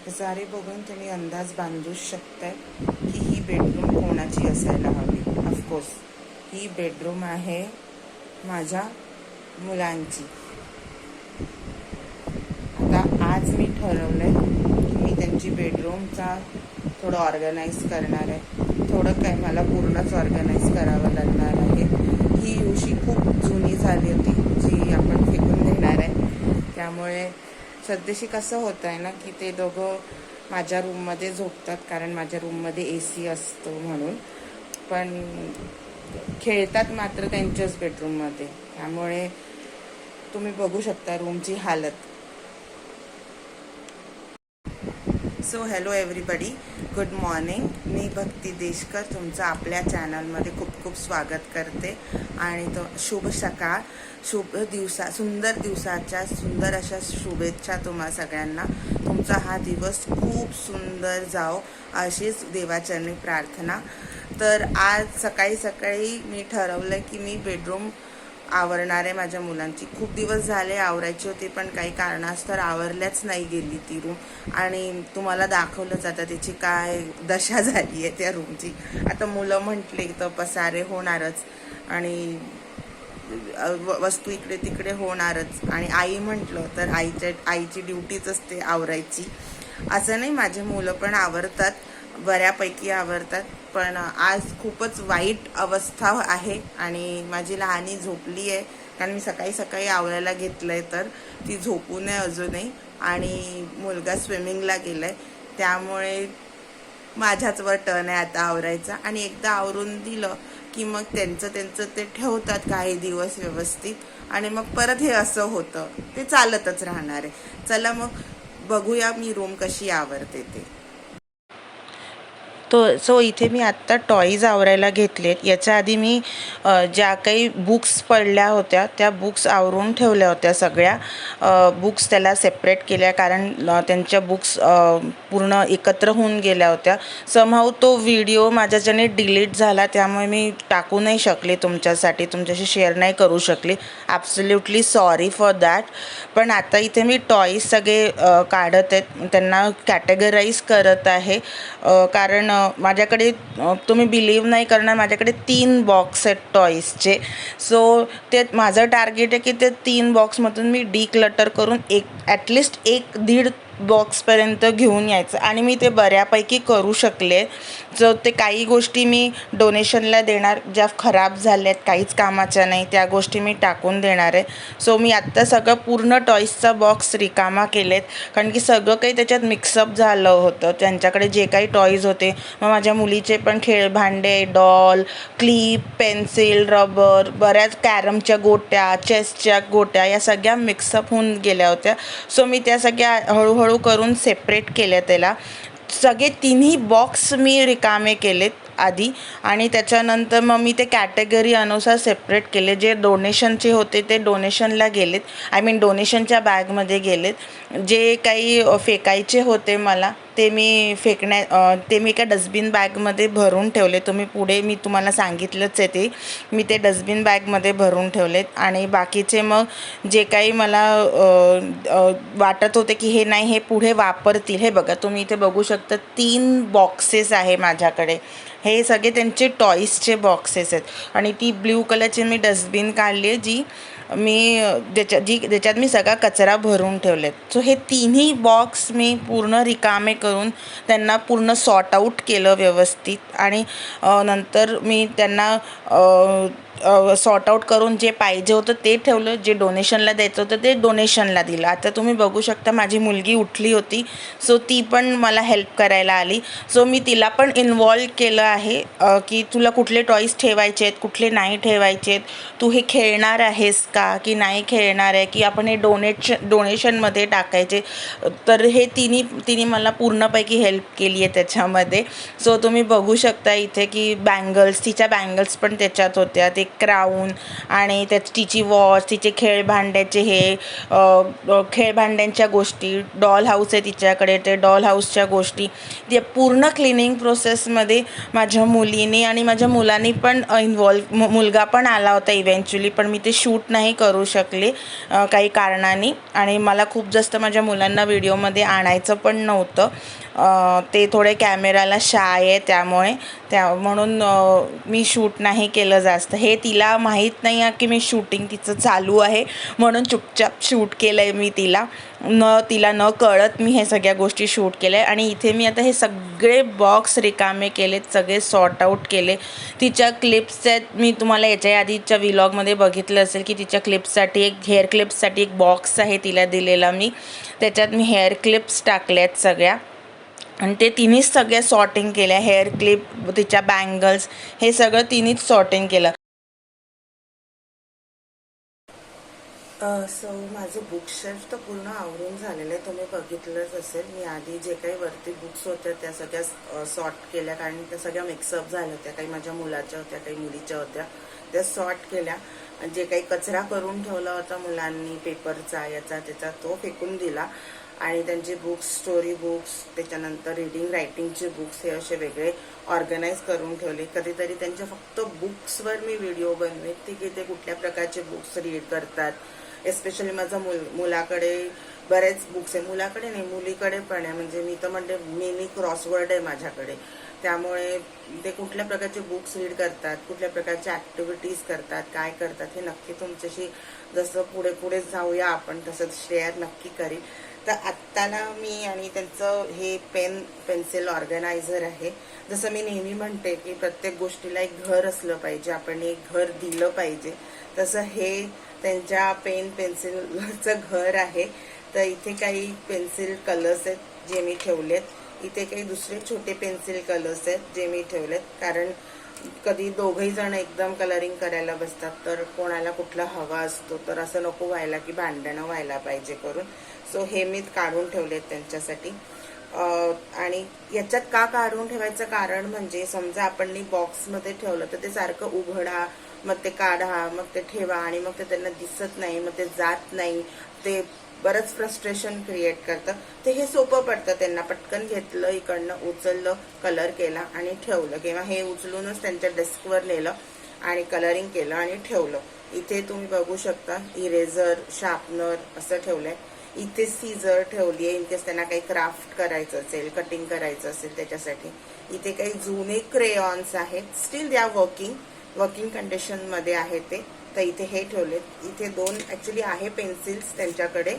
सारे बघून तुम्ही अंदाज बांधूच शकताय की ही बेडरूम कोणाची असायला हवी. ऑफकोर्स ही बेडरूम आहे माझ्या मुलांची. आता आज मी ठरवलंय की मी त्यांची बेडरूमचा थोडं ऑर्गनाईज करणार आहे. थोडं काय मला पूर्णच ऑर्गनाईज करावं लागणार आहे. ही उशी खूप जुनी झाली होती जी आपण फेकून देणार आहे. त्यामुळे सध्याशी कसं होतं आहे ना की ते दोघं माझ्या रूममध्ये झोपतात, कारण माझ्या रूममध्ये AC असतो म्हणून, पण खेळतात मात्र त्यांच्याच बेडरूममध्ये. त्यामुळे तुम्ही बघू शकता रूमची हालत. So hello everybody, good morning. मी भक्ती देशकर तुमचं आपल्या चॅनलमध्ये खूप खूप स्वागत करते. आणि तो शुभ सकाळ, शुभ दिवसा, सुंदर दिवसाच्या सुंदर अशा शुभेच्छा तुम्हा सगळ्यांना. तुमचा हा दिवस खूप सुंदर जाओ अशीच देवाचरणी प्रार्थना. तर आज सकाळी सकाळी मी ठरवलं की मी बेडरूम आवरणार आहे माझ्या मुलांची. खूप दिवस झाले आवरायची होती, पण काही कारणास्तव आवरल्याच नाही गेली ती रूम. आणि तुम्हाला दाखवलं जातं त्याची काय दशा झाली आहे त्या रूमची. आता मुलं म्हटले तर पसारे होणारच आणि वस्तू इकडे तिकडे होणारच. आणि आई म्हटलं तर आईची ड्युटीच असते आवरायची. असं नाही, माझे मुलं पण आवरतात, बऱ्यापैकी आवरतात. पण आज खूपच वाईट अवस्था आहे आणि माझी लहानी झोपली आहे, कारण मी सकाळी सकाळी आवरायला घेतलं आहे तर ती झोपू नये अजूनही. आणि मुलगा स्विमिंगला गेला आहे, त्यामुळे माझ्याचवर टर्न आहे आता आवरायचा. आणि एकदा आवरून दिलं की मग त्यांचं ते ठेवतात काही दिवस व्यवस्थित, आणि मग परत हे असं होतं, ते चालतच राहणार आहे. चला मग बघूया मी रूम कशी आवरते ते. सो इथे मी आत्ता टॉईज आवरायला घेतलेत. याच्या आधी मी ज्या काही बुक्स पडल्या होत्या त्या बुक्स आवरून ठेवल्या होत्या. सगळ्या बुक्स त्याला सेपरेट केल्या, कारण त्यांच्या बुक्स पूर्ण एकत्र होऊन गेल्या होत्या. समहाऊ तो व्हिडिओ माझ्याच्याने डिलीट झाला, त्यामुळे मी टाकू नाही शकले तुमच्याशी शेअर नाही करू शकले. Absolutely sorry for that. पण आता इथे मी टॉईज सगळे काढत आहेत, त्यांना कॅटेगराईज करत आहे. कारण माझ्याकडे तुम्ही बिलीव्ह नाही करणार, माझ्याकडे 3 बॉक्स आहेत टॉईजचे. सो ते माझं टार्गेट आहे की ते 3 बॉक्समधून मी डिक्लटर करून ॲटलिस्ट 1-1.5 बॉक्सपर्यंत घेऊन यायचं. आणि मी ते बऱ्यापैकी करू शकले. जो ते काही गोष्टी मी डोनेशनला देणार, ज्या खराब झाल्यात काहीच कामाच्या नाही, त्या गोष्टी मी टाकून देणार आहे. सो मी आत्ता सगळं पूर्ण टॉईजचा बॉक्स रिकामा केलेत, कारण की सगळं काही त्याच्यात मिक्सअप झालं होतं. त्यांच्याकडे जे काही टॉईज होते, मग माझ्या मुलीचे पण भांडे, डॉल, क्लिप, पेन्सिल, रबर, बऱ्याच कॅरमच्या गोट्या, चेसच्या गोट्या, या सगळ्या मिक्सअप होऊन गेल्या होत्या. सो मी त्या सगळ्या हळूहळू करून सेपरेट केल्या. त्याला सगळे 3ही बॉक्स मी रिकामे केलेत आधी, आणि त्याच्यानंतर मग मी ते कॅटेगरी अनुसार सेपरेट केले. जे डोनेशनचे होते ते डोनेशनला गेलेत, डोनेशनच्या बॅगमध्ये गेलेत. जे काही फेकायचे होते मला ते मी ते मी एका डस्टबिन बॅगमध्ये भरून ठेवले. पुढे मी तुम्हाला सांगितलंच आहे ते मी ते डस्टबिन बॅगमध्ये भरून ठेवलेत. आणि बाकीचे मग जे काही मला वाटत होते की हे नाही, हे पुढे वापरतील, हे बघा तुम्ही इथे बघू शकता 3 बॉक्सेस आहे माझ्याकडे. हे सगळे त्यांचे टॉईजचे बॉक्सेस आहेत. आणि ती ब्ल्यू कलरची मी डस्टबिन काढली आहे, ज्याच्यात मी सगळा कचरा भरून ठेवलेत. सो हे 3ही बॉक्स मी पूर्ण रिकामे करून त्यांना पूर्ण सॉर्ट आऊट केलं व्यवस्थित. आणि नंतर मी त्यांना सॉर्ट आऊट करून जे पाहिजे होतं ते ठेवलं, जे डोनेशनला द्यायचं होतं ते डोनेशनला दिलं. आता तुम्ही बघू शकता माझी मुलगी उठली होती, सो ती पण मला हेल्प करायला आली. सो मी तिला पण इन्वॉल्व केलं आहे की तुला कुठले टॉईज ठेवायचे आहेत, कुठले नाही ठेवायचे आहेत, तू हे खेळणार आहेस का की नाही खेळणार आहे, की आपण हे डोनेशनमध्ये टाकायचे. तर हे तिने मला पूर्णपैकी हेल्प केली आहे त्याच्यामध्ये. सो तुम्ही बघू शकता इथे की तिच्या बँगल्स पण त्याच्यात होत्या. ते क्राऊन आणि तिची वॉच, तिचे खेळभांड्याचे खेळभांड्यांच्या गोष्टी, डॉल हाऊस आहे तिच्याकडे, ते डॉल हाऊसच्या गोष्टी, ते पूर्ण क्लिनिंग प्रोसेसमध्ये माझ्या मुलीने आणि माझ्या मुलांनी पण मुलगा पण आला होता इव्हेंच्युअली, पण मी ते शूट नाही करू शकले काही कारणाने, आणि मला खूप जास्त माझ्या मुलांना व्हिडिओमध्ये आणायचं पण नव्हतं. ते थोडे कॅमेराला शाय आहे म्हणून मी शूट नाही केलं जास्त. हे तिला माहीत नाही आहे की मी शूटिंग तिचं चालू आहे, म्हणून चुपचाप शूट केलं आहे मी तिला न कळत मी हे सगळ्या गोष्टी शूट केल्या. आणि इथे मी आता हे सगळे बॉक्स रिकामे केलेत, सगळे सॉर्ट आऊट केले. तिच्या क्लिप्स आहेत, मी तुम्हाला याच्या आधीच्या व्लॉगमध्ये बघितलं असेल की तिच्या क्लिप्ससाठी हेअर क्लिप्ससाठी एक बॉक्स आहे तिला दिलेला मी, त्याच्यात मी हेअर क्लिप्स टाकल्यात सगळ्या, आणि ते तिनेच सगळ्या सॉर्टिंग केल्या. हेअर क्लिप, तिच्या बँगल्स, हे सगळं तिनेच सॉर्टिंग केलं. सो माझं बुकशेल्फ तर पूर्ण आवरून झालेलं आहे, तुम्ही बघितलंच असेल. मी आधी जे काही वरती बुक्स होत्या त्या सगळ्या सॉर्ट केल्या, कारण त्या सगळ्या मिक्सअप झाल्या होत्या. काही माझ्या मुलाच्या होत्या, काही मुलीच्या होत्या, त्या सॉर्ट केल्या. जे काही कचरा करून ठेवला होता मुलांनी, पेपरचा याचा त्याचा, तो फेकून दिला. आणि त्यांचे बुक्स, स्टोरी बुक्स, त्याच्यानंतर रीडिंग रायटिंगचे बुक्स, हे असे वेगळे ऑर्गनाईज करून ठेवले. कधीतरी त्यांच्या फक्त बुक्सवर मी व्हिडिओ बनवेन की ते कुठल्या प्रकारचे बुक्स रीड करतात. एस्पेशली माझा मुलाकडे बरेच बुक्स आहे, मुलाकडे नाही मुलीकडे पण आहे, म्हणजे मी तर म्हणते मिनी क्रॉसवर्ड आहे माझ्याकडे. त्यामुळे ते कुठल्या प्रकारचे बुक्स रीड करतात, कुठल्या प्रकारच्या ॲक्टिव्हिटीज करतात, काय करतात, हे नक्की तुमच्याशी जसं पुढे पुढे जाऊया आपण तसं शेअर नक्की करीन. तर आत्ताला मी आणि त्यांचं हे पेन्सिल ऑर्गनायझर आहे. जसं मी नेहमी म्हणते की प्रत्येक गोष्टीला एक घर असलं पाहिजे, आपण एक घर दिलं पाहिजे, तसं हे त्यांच्या पेन्सिलचं घर आहे. तर इथे काही पेन्सिल कलर्स आहेत जे मी ठेवलेत, इथे काही दुसरे छोटे पेन्सिल कलर्स आहेत जे मी ठेवलेत, कारण कधी दोघही जण एकदम कलरिंग करायला बसतात तर कोणाला कुठला हवा असतो, तर असं नको व्हायला की भांडणं व्हायला पाहिजे करून. सो हे मी काढून ठेवलेत त्यांच्यासाठी. आणि याच्यात का काढून ठेवायचं कारण म्हणजे समजा आपण बॉक्समध्ये ठेवलं तर ते सारखं उघडा, मग ते काढा, मग ते ठेवा, आणि मग ते त्यांना दिसत नाही, मग ते जात नाही, ते बरंच फ्रस्ट्रेशन क्रिएट करतं. ते हे सोपं पडतं त्यांना, पटकन घेतलं, इकडनं उचललं, कलर केला आणि ठेवलं, किंवा हे उचलूनच त्यांच्या डेस्कवर नेलं आणि कलरिंग केलं आणि ठेवलं. इथे तुम्ही बघू शकता इरेझर, शार्पनर असं ठेवलंय. इथे सीझर ठेवली आहे, इनकेस त्यांना काही क्राफ्ट करायचं असेल, कटिंग करायचं असेल त्याच्यासाठी. इथे काही जुने क्रेयॉन्स आहेत, स्टील दे आर वर्किंग कंडिशनमध्ये आहे ते, तर इथे हे ठेवलेत. इथे दोन ॲक्च्युली आहे पेन्सिल्स त्यांच्याकडे,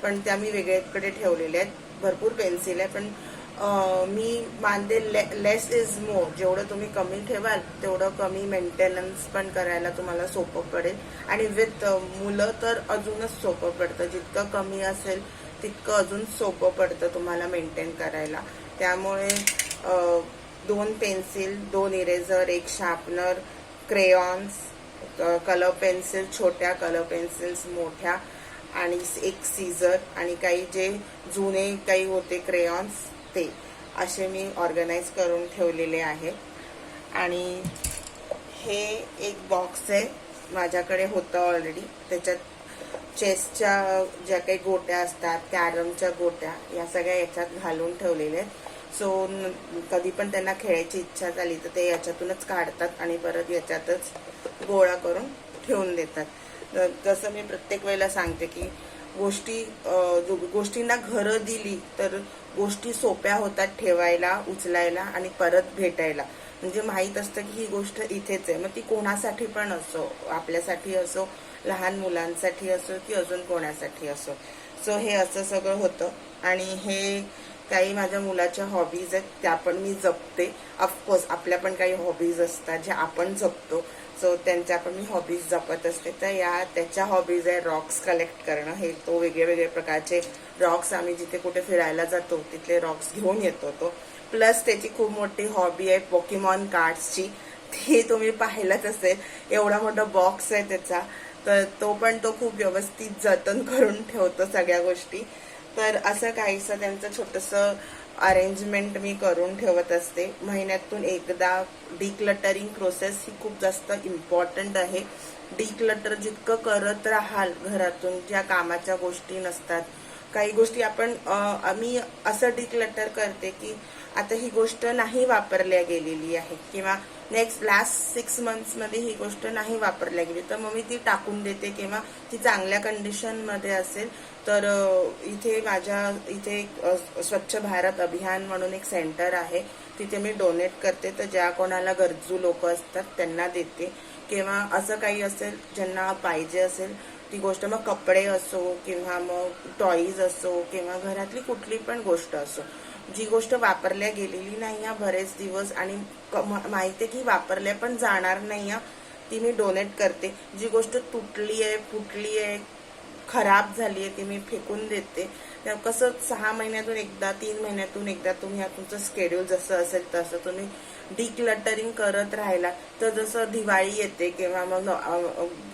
पण त्या मी वेगळ्याकडे ठेवलेल्या आहेत. भरपूर पेन्सिल आहे, पण मी मानते लेस इज मोर. जेवढं तुम्ही कमी ठेवाल तेवढं कमी मेंटेनन्स पण करायला तुम्हाला सोपं पडेल, आणि विथ मुलं तर अजूनच सोपं पडतं. जितकं कमी असेल तितकं अजून सोपं पडतं तुम्हाला मेंटेन करायला. त्यामुळे 2 pencil, 2 eraser, 1 sharpener, crayons, colour pencil छोट्या, कलर पेन्सिल्स मोठ्या, आणि 1 सीझर, आणि काही जे जुने काही होते क्रेयॉन्स ते असे मी ऑर्गनाईज करून ठेवलेले आहेत. आणि हे एक बॉक्स आहे, माझ्याकडे होतं ऑलरेडी, त्याच्यात चेसच्या ज्या काही गोट्या असतात, कॅरमच्या गोट्या, या सगळ्या याच्यात घालून ठेवलेल्या आहेत. सो कधी पण त्यांना खेळायची इच्छा झाली तर ते याच्यातूनच काढतात आणि परत याच्यातच गोळा करून ठेवून देतात. जसं मी प्रत्येक वेळेला सांगते की गोष्टींना घरं दिली तर गोष्टी सोप्या होतात ठेवायला, उचलायला आणि परत भेटायला. म्हणजे माहीत असतं की ही गोष्ट इथेच आहे, मग ती कोणासाठी पण असो, आपल्यासाठी असो, लहान मुलांसाठी असो की अजून कोणासाठी असो. सो हे असं सगळं होतं. आणि हे काही माझ्या मुलाच्या हॉबीज आहेत, त्या पण मी जपते. ऑफकोर्स आपल्या पण काही हॉबीज असतात ज्या आपण जपतो, सो त्यांच्या पण मी हॉबीज जपत असते. तर त्याच्या हॉबीज आहे रॉक्स कलेक्ट करणं. हे तो वेगळे प्रकारचे रॉक्स, आम्ही जिथे कुठे फिरायला जातो तिथले रॉक्स घेऊन येतो तो. प्लस त्याची खूप मोठी हॉबी आहे पोकेमॉन कार्ड्सची, ती तुम्ही पाहिलंच असेल, एवढा मोठा बॉक्स आहे त्याचा. तर तो खूप व्यवस्थित जतन करून ठेवतो सगळ्या गोष्टी. तर असं काहीसं त्यांचं छोटंसं अरेंजमेंट मी करून ठेवत असते. महिन्यातून एकदा डिक्लटरिंग प्रोसेस ही खूप जास्त इम्पॉर्टंट आहे. डिक्लटर जितकं करत राहाल घरातून, ज्या कामाच्या गोष्टी नसतात, काही गोष्टी आपण मी असं डिक्लटर करते की आता ही गोष्ट नाही वापरल्या गेलेली आहे किंवा लास्ट 6 मंथ्समध्ये ही गोष्ट नाही वापरल्या गेली, तर मग मी ती टाकून देते. किंवा ती चांगल्या कंडिशनमध्ये असेल तर इथे माझ्या इथे स्वच्छ भारत अभियान म्हणून एक सेंटर आहे, तिथे मी डोनेट करते. तर ज्या कोणाला गरजू लोक असतात त्यांना देते. किंवा असं काही असेल ज्यांना पाहिजे असेल ती गोष्ट, मग कपडे असो किंवा मग टॉईज असो किंवा घरातली कुठली पण गोष्ट असो, जी गोष्ट वापरल्या गेलेली नाही बरेच दिवस आणि माहिती आहे की वापरल्या पण जाणार नाही, ती मी डोनेट करते. जी गोष्ट तुटली आहे, फुटली आहे, खराब झाली आहे, ती मी फेकून देते. कसं 6 महिन्यातून एकदा, 3 महिन्यातून एकदा तुम्ही तुमचं स्केड्यूल जसं असेल तसं तुम्ही डिक्लटरिंग करत राहिला तर जसं दिवाळी येते किंवा मग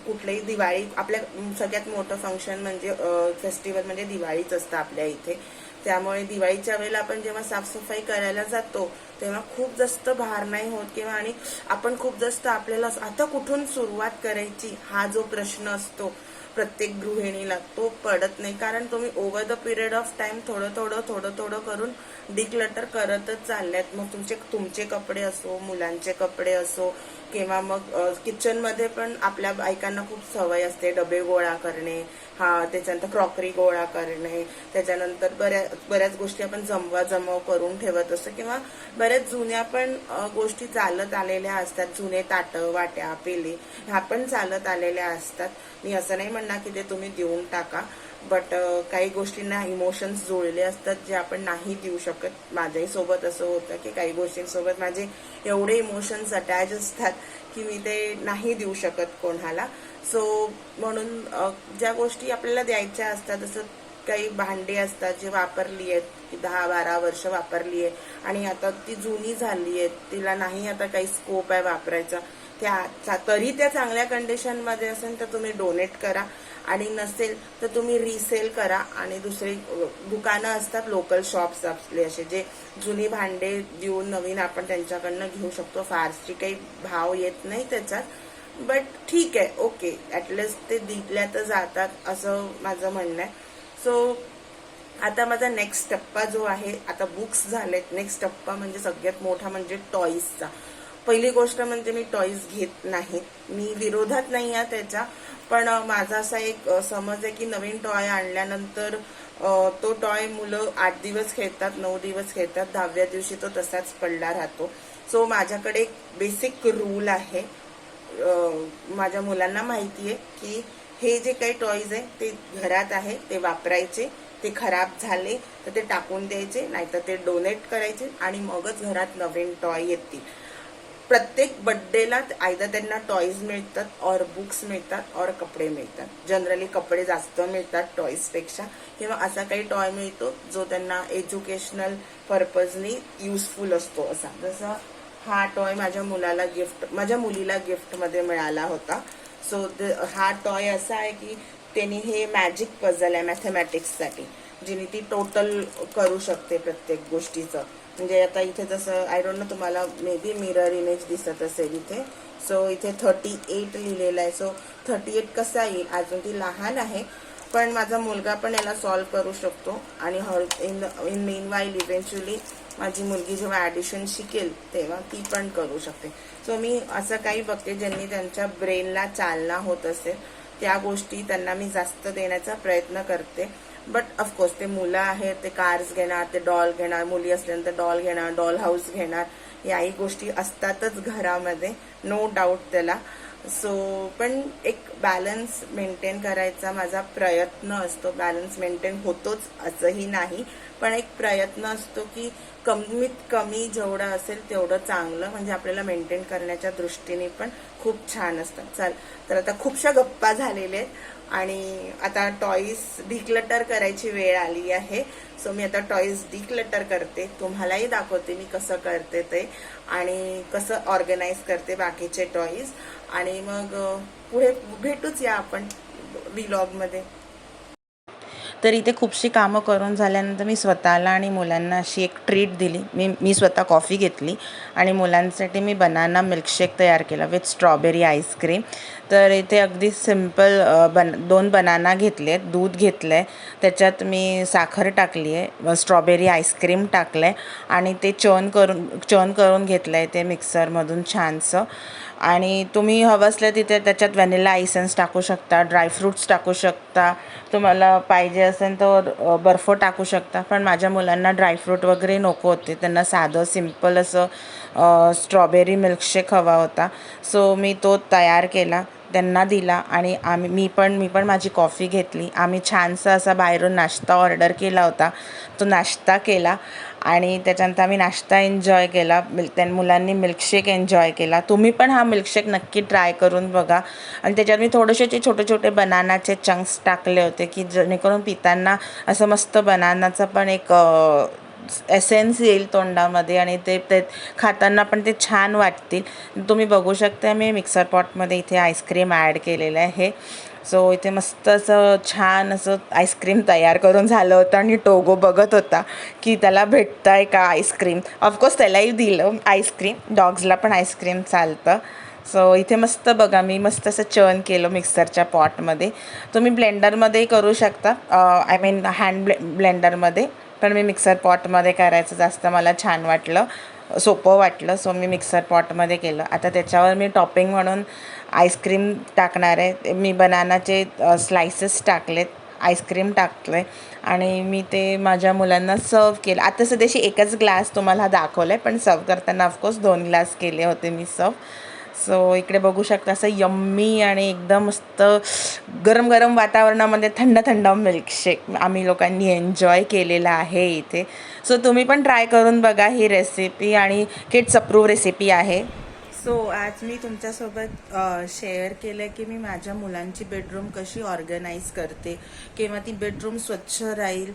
कुठलीही दिवाळी, आपल्या सगळ्यात मोठं फंक्शन म्हणजे फेस्टिवल म्हणजे दिवाळीच असतं आपल्या इथे. त्यामुळे दिवाळीच्या वेळेला आपण जेव्हा साफसफाई करायला जातो तेव्हा खूप जास्त भार नाही होत किंवा आणि आपण खूप जास्त आपल्याला आता कुठून सुरुवात करायची हा जो प्रश्न असतो प्रत्येक गृहिणीला, तो पडत नाही. कारण तुम्ही over the period of time थोडं थोडं करून डिक्लटर करतच चालल्यात. मग तुमचे कपडे असो, मुलांचे कपडे असो किंवा मग किचनमध्ये पण आपल्या बायकांना खूप सवय असते डबे गोळा करणे, त्याच्यानंतर क्रॉकरी गोळा करणे, त्याच्यानंतर बऱ्याच गोष्टी आपण जमव करून ठेवत असतो किंवा बऱ्याच जुन्या पण गोष्टी चालत आलेल्या असतात. जुने ताटं, वाट्या, पेले ह्या पण चालत आलेल्या असतात. मी असं नाही म्हणणार की ते तुम्ही देऊन टाका, बट काही गोष्टींना इमोशन्स जुळले असतात जे आपण नाही देऊ शकत. माझ्याही सोबत असं होतं की काही गोष्टींसोबत माझे एवढे इमोशन्स अटॅच असतात की मी ते नाही देऊ शकत कोणाला. सो म्हणून ज्या गोष्टी आपल्याला द्यायच्या असतात, जसं काही भांडी असतात जे वापरली आहेत, की 10-12 वर्ष वापरली आहे आणि आता ती जुनी झाली आहे, तिला नाही आता काही स्कोप आहे वापरायचा, तरी त्या चांगल्या कंडिशनमध्ये असेल तर तुम्ही डोनेट करा आणि नसेल तर तुम्ही रिसेल करा. आणि दुसरी दुकानं असतात, लोकल शॉप्स आपले असे जे जुनी भांडे देऊन नवीन आपण त्यांच्याकडनं घेऊ शकतो. फारशी काही भाव येत नाही त्याच्यात, बट ठीक आहे, ओके, ॲटलिस्ट ते दिल्या तर जातात असं माझं म्हणणं आहे. सो आता माझा नेक्स्ट टप्पा जो आहे, आता बुक्स झालेत, नेक्स्ट टप्पा म्हणजे सगळ्यात मोठा म्हणजे टॉईजचा. पहिली गोष्ट म्हणजे मी टॉईज घेत नाही, मी विरोधात नाही आहे त्याच्या, पण माझा असा एक समज आहे की नवीन टॉय आणल्यानंतर तो टॉय मुलं 8 दिवस खेळतात, 9 दिवस खेळतात, 10व्या दिवशी तो तसाच पडला राहतो. सो माझ्याकडे एक बेसिक रूल आहे, माझ्या मुलांना माहिती आहे की हे जे काही टॉईज आहे ते घरात आहे ते वापरायचे, ते खराब झाले तर ते टाकून द्यायचे, नाहीतर ते डोनेट करायचे आणि मगच घरात नवीन टॉय येतील. प्रत्येक बर्थडेला आयदर त्यांना टॉईज मिळतात, और बुक्स मिळतात, और कपडे मिळतात. जनरली कपडे जास्त मिळतात टॉईजपेक्षा, किंवा असा काही टॉय मिळतो जो त्यांना एज्युकेशनल पर्पजनी युजफुल असतो. असा जसा हा टॉय माझ्या मुलीला गिफ्टमध्ये मिळाला होता. सो हा टॉय असा आहे की त्यांनी हे मॅजिक पझल आहे मॅथमॅटिक्ससाठी, जिने ती टोटल करू शकते प्रत्येक गोष्टीचं. म्हणजे आता इथे जसं आय डोंट नो, तुम्हाला मे बी मिरर इमेज दिसत असेल इथे. सो इथे 38 लिहिलेलं आहे. सो 38 कसा येईल, अजून ती लहान आहे पण माझा मुलगा पण याला सॉल्व्ह करू शकतो. आणि इन मीनवाईल इव्हेंच्युअली माझी मुलगी जेव्हा ॲडिशन शिकेल तेव्हा ती पण करू शकते. सो मी असं काही बघते ज्यांनी त्यांच्या ब्रेनला चालना होत असेल त्या गोष्टी त्यांना मी जास्त देण्याचा प्रयत्न करते. बट ऑफकोर्स ते मुलं आहेत, ते कार्स घेणार, ते डॉल घेणार, मुली असल्यानंतर डॉल घेणार, डॉल हाऊस घेणार, याही गोष्टी असतातच घरामध्ये, नो डाऊट त्याला. सो पण एक बॅलन्स मेंटेन करायचा माझा प्रयत्न असतो. बॅलन्स मेंटेन होतोच असंही नाही, पण एक प्रयत्न असतो की कमीत कमी जेवढं असेल तेवढं चांगलं, म्हणजे आपल्याला मेंटेन करण्याच्या दृष्टीने पण खूप छान असतं. चल, तर आता खूपशा गप्पा झालेल्या आहेत आणि आता टॉईज डिक्लटर करायची वेळ आली आहे. सो मी आता टॉईज डिक्लटर करते, तुम्हालाही दाखवते मी कसं करते ते आणि कसं ऑर्गनाईज करते बाकीचे टॉईज. आणि मग पुढे भेटूच या आपण व्लॉगमध्ये. तर इथे खूपशी कामं करून झाल्यानंतर मी स्वतःला आणि मुलांना अशी एक ट्रीट दिली. मी स्वतः कॉफी घेतली आणि मुलांसाठी मी बनाना मिल्कशेक तयार केला विथ स्ट्रॉबेरी आईस्क्रीम. तर इथे अगदी सिम्पल 2 बनाना घेतले आहेत, दूध घेतलं आहे, त्याच्यात मी साखर टाकली आहे, स्ट्रॉबेरी आईस्क्रीम टाकलं आहे आणि ते चर्न करून घेतलं आहे ते मिक्सरमधून छानसं. आणि तुम्ही हवं असलं तिथे त्याच्यात व्हॅनिला इसेन्स टाकू शकता, ड्रायफ्रूट्स टाकू शकता, तुम्हाला पाहिजे असेल तर बर्फ टाकू शकता. पण माझ्या मुलांना ड्रायफ्रूट वगैरे नको होते, त्यांना साधं सिम्पल असं स्ट्रॉबेरी मिल्कशेक हवा होता. सो मी तो तयार केला, त्यांना दिला आणि मी पण माझी कॉफी घेतली. आम्ही छानसा असा बाहेरून नाश्ता ऑर्डर केला होता, तो नाश्ता केला आणि त्याच्यानंतर आम्ही नाश्ता एन्जॉय केला. मुलांनी मिल्कशेक एन्जॉय केला. तुम्ही पण हा मिल्कशेक नक्की ट्राय करून बघा. आणि त्याच्यात मी थोडेसे छोटे छोटे बनानाचे चंक्स टाकले होते की जेणेकरून पिताना असं मस्त बनानाचं पण एक एसेन्स येईल तोंडामध्ये आणि ते खाताना पण ते छान वाटतील. तुम्ही बघू शकता मी मिक्सर पॉटमध्ये इथे आईस्क्रीम ॲड केलेलं आहे. सो इथे मस्त असं छान असं आईस्क्रीम तयार करून झालं होतं आणि टोगो बघत होता की त्याला भेटतं आहे का आईस्क्रीम. ऑफकोर्स त्यालाही दिलं आईस्क्रीम, डॉग्सला पण आईस्क्रीम चालतं. सो इथे मस्त बघा मी मस्त असं चर्न केलं मिक्सरच्या पॉटमध्ये. तुम्ही ब्लेंडरमध्येही करू शकता, आय मीन हँड ब्लेंडरमध्ये, पण मी मिक्सर पॉटमध्ये करायचं जास्त मला छान वाटलं, सोपं वाटलं. सो मी मिक्सर पॉटमध्ये केलं. आता त्याच्यावर मी टॉपिंग म्हणून आईस्क्रीम टाकणार आहे. मी बनानाचे स्लायसेस टाकलेत, आईस्क्रीम टाकलं आणि मी ते माझ्या मुलांना सर्व केलं. आता सध्याशी एकच ग्लास तुम्हाला दाखवलं आहे, पण सर्व करताना ऑफकोर्स 2 ग्लास केले होते मी सर्व. सो इकडे बघू शकता असं यम्मी आणि एकदम मस्त गरम गरम वातावरणामध्ये थंड थंड मिल्कशेक आम्ही लोकांनी एन्जॉय केलेला आहे इथे. सो तुम्ही पण ट्राय करून बघा ही रेसिपी, आणि किड्स अप्रूव्ह रेसिपी आहे. सो आज मी तुमच्यासोबत शेअर केलं की मी माझ्या मुलांची बेडरूम कशी ऑर्गनाईज करते किंवा ती बेडरूम स्वच्छ राहील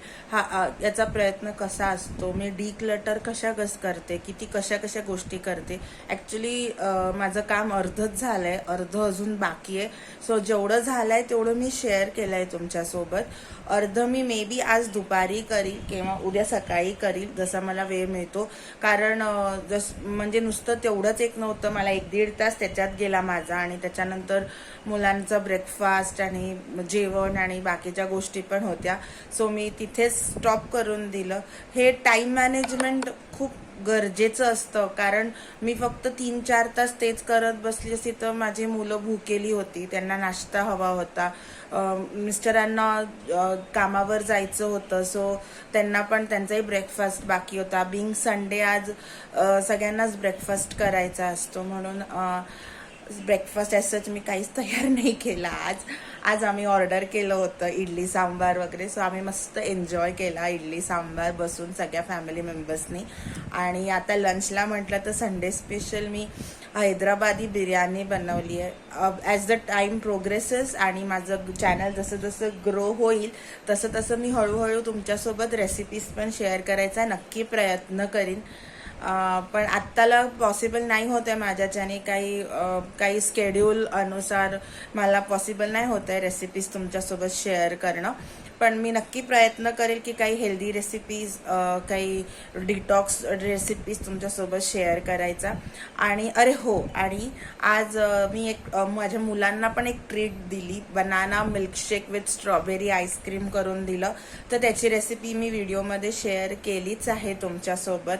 याचा प्रयत्न कसा असतो. मी डिक्लटर कशा करते, की ती कशा गोष्टी करते. ॲक्च्युली माझं काम अर्धच झालं आहे, अर्धं अजून बाकी आहे. सो जेवढं झालं आहे तेवढं मी शेअर केलं आहे तुमच्यासोबत. अर्धं मी मे बी आज दुपारी करील किंवा उद्या सकाळी करील, जसा मला वेळ मिळतो. कारण म्हणजे नुसतं तेवढंच एक नव्हतं, मला 1-1.5 तास त्याच्यात गेला माझा. आणि त्याच्यानंतर मुलांचा ब्रेकफास्ट आणि जेवण आणि बाकीच्या गोष्टी पण होत्या. सो मी तिथेच स्टॉप करून दिलं. हे टाईम मॅनेजमेंट खूप गरजेचं असतं, कारण मी फक्त 3-4 तास तेच करत बसली असती तर माझी मुलं भुकेली होती, त्यांना नाश्ता हवा होता, मिस्टरांना कामावर जायचं होतं. सो त्यांना पण त्यांचाही ब्रेकफास्ट बाकी होता. बिंग संडे आज सगळ्यांनाच ब्रेकफास्ट करायचा असतो, म्हणून ब्रेकफास्ट ॲसच मी काहीच तयार नाही केला आज आम्ही ऑर्डर केलं होतं इडली सांबार वगैरे. सो आम्ही मस्त एन्जॉय केला इडली सांबार बसून सगळ्या फॅमिली मेंबर्सनी. आणि आता लंचला म्हटलं तर संडे स्पेशल मी हैदराबादी बिर्याणी बनवली आहे. ॲज द टाईम प्रोग्रेसेस आणि माझं चॅनल जसं जसं ग्रो होईल तसं मी हळूहळू तुमच्यासोबत रेसिपीज पण शेअर करायचा नक्की प्रयत्न करीन. पण आत्ताला पॉसिबल नाही होत आहे माझ्याच्याने, काही स्केड्यूल अनुसार मला पॉसिबल नाही होत आहे रेसिपीज तुमच्यासोबत शेअर करणं. पण मी नक्की प्रयत्न करेल की काही हेल्दी रेसिपीज, काही डिटॉक्स रेसिपीज तुमच्यासोबत शेअर करायचा. आणि अरे हो, आणि आज मी माझ्या मुलांना पण एक ट्रीट दिली, banana milkshake with strawberry ice cream करून दिलं. तर त्याची रेसिपी मी व्हिडिओमध्ये शेअर केलीच आहे तुमच्यासोबत.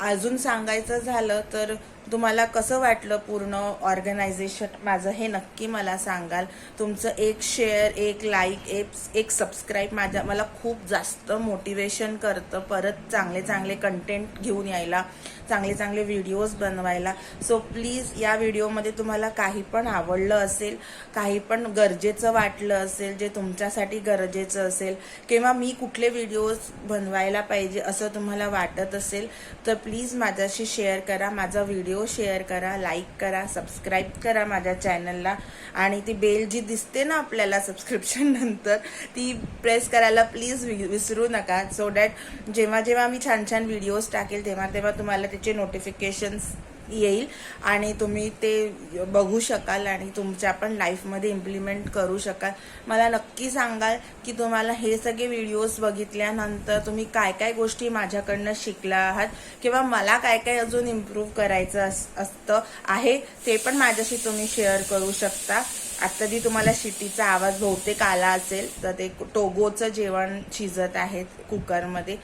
अजून सांगायचं झालं तर तुम्हाला कसं वाटलं पूर्ण ऑर्गनायझेशन माझं हे नक्की मला सांगाल. तुमचं एक शेअर, एक लाईक, एक सबस्क्राईब मला खूप जास्त मोटिवेशन करतं परत चांगले कंटेंट घेऊन यायला, चांगले व्हिडिओज बनवायला. सो प्लीज या व्हिडिओमध्ये तुम्हाला काही पण आवडलं असेल, काही पण गरजेचं वाटलं असेल, जे तुमच्यासाठी गरजेचं असेल, किंवा मी कुठले व्हिडिओज बनवायला पाहिजे असं तुम्हाला वाटत असेल तर प्लीज माझ्याशी शेअर करा. माझा व्हिडिओ शेअर करा, लाईक करा, सबस्क्राईब करा माझ्या चॅनलला. आणि ती बेल जी दिसते ना आपल्याला सबस्क्रिप्शन नंतर, ती प्रेस करायला प्लीज विसरू नका. सो दॅट जेव्हा मी छान व्हिडिओज टाकेल तेव्हा तुम्हाला त्याचे नोटिफिकेशन्स येईल आणि तुम्ही ते बघू शकाल आणि तुमच्या पण लाईफमध्ये इम्प्लिमेंट करू शकाल. मला नक्की सांगाल की तुम्हाला हे सगळे व्हिडिओज बघितल्यानंतर तुम्ही काय काय गोष्टी माझ्याकडनं शिकला आहात किंवा मला काय काय अजून इम्प्रूव्ह करायचं असतं आहे ते पण माझ्याशी तुम्ही शेअर करू शकता. आता जी तुम्हाला शिट्टीचा आवाज बहुतेक आला असेल तर ते टोगोचं जेवण शिजत आहे कुकरमध्ये.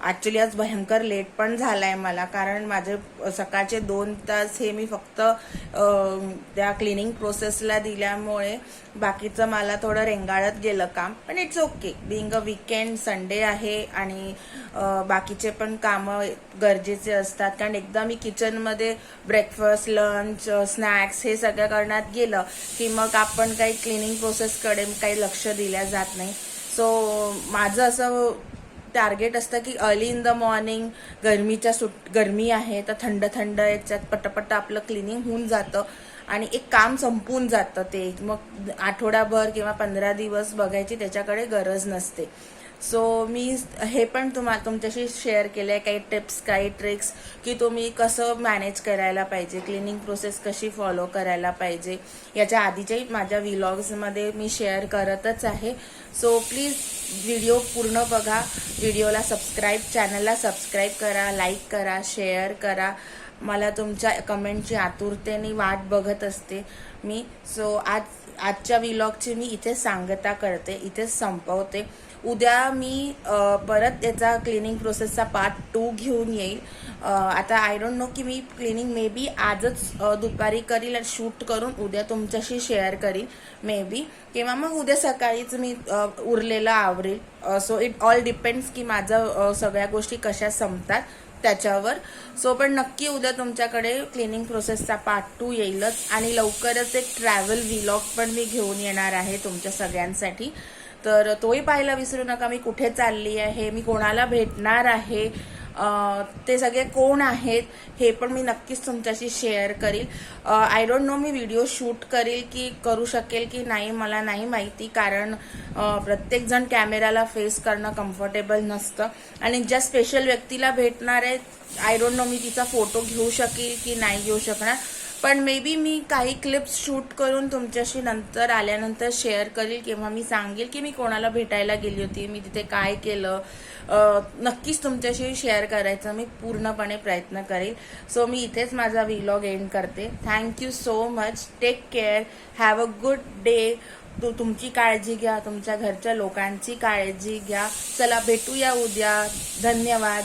ॲक्च्युली आज भयंकर लेट पण झालाय मला, कारण माझे सकाळचे 2 तास हे मी फक्त त्या क्लिनिंग प्रोसेसला दिल्यामुळे बाकीचं मला थोडं रेंगाळत गेलं काम. पण it's okay, being a weekend, Sunday आहे आणि बाकीचे पण कामं गरजेचे असतात. कारण एकदा मी किचनमध्ये ब्रेकफास्ट, लंच, स्नॅक्स हे सगळं करण्यात गेलं की मग आपण काही क्लिनिंग प्रोसेसकडे काही लक्ष दिल्या जात नाही. सो माझं असं टार्गेट असतं की अर्ली इन द मॉर्निंग, गरमी आहे तर थंड थंड याच्यात पटापट आपलं क्लिनिंग होऊन जातं आणि एक काम संपून जातं. ते मग आठवडाभर किंवा 15 दिवस बघायची त्याच्याकडे गरज नसते. सो मी हे पण तुमच्याशी शेअर केलं आहे काही टिप्स, काही ट्रिक्स की तुम्ही कसं मॅनेज करायला पाहिजे, क्लिनिंग प्रोसेस कशी फॉलो करायला पाहिजे. याच्या आधीच्याही माझ्या व्लॉग्समध्ये मी शेअर करतच आहे. सो प्लीज व्हिडिओ पूर्ण बघा, व्हिडिओला चॅनलला सबस्क्राईब करा, लाईक करा, शेअर करा. मला तुमच्या कमेंटची आतुरतेने वाट बघत असते मी. सो आजच्या व्लॉगची मी इथे सांगता करते, इथेच संपवते. उद्या मी परत याचा क्लिनिंग प्रोसेसचा पार्ट 2 घेऊन येईल. आता आय डोंट नो की मी क्लिनिंग मे बी आजच दुपारी करील आणि शूट करून उद्या तुमच्याशी शेअर करील मे बी, किंवा मग उद्या सकाळीच मी उरलेलं आवरेल. सो इट ऑल डिपेंड्स की माझं सगळ्या गोष्टी कशा संपतात त्याच्यावर. सो पण नक्की उद्या तुमच्याकडे क्लिनिंग प्रोसेसचा पार्ट 2 येईलच आणि लवकरच एक ट्रॅव्हल व्लॉग पण मी घेऊन येणार आहे तुमच्या सगळ्यांसाठी. तर तोही पाहायला विसरू नका. मी कुठे चालली आहे, मी कोणाला भेटणार आहे, ते सगळे कोण आहेत हे पण मी नक्कीच तुमच्याशी शेअर करील. I don't know me video shoot करू शकेल की नाही मला नाही माहिती, कारण प्रत्येक जण कॅमेराला फेस करणं कम्फर्टेबल नसतं आणि ज्या स्पेशल व्यक्तीला भेटणार आहे आय डोंट नो मी तिचा फोटो घेऊ शकेल की नाही घेऊ शकणार. पण मे बी मी काही क्लिप्स शूट करून तुमच्याशी नंतर आल्यानंतर शेअर करील किंवा मी सांगेल की मी कोणाला भेटायला गेली होती, मी तिथे काय केलं. नक्कीच तुमच्याशी शेअर करायचा मी पूर्णपणे प्रयत्न करेल. सो मी इथेच माझा व्लॉग एंड करते. Thank you so much. Take care. Have a good day. तुमची काळजी घ्या, तुमच्या घरच्या लोकांची काळजी घ्या. चला भेटूया उद्या. धन्यवाद.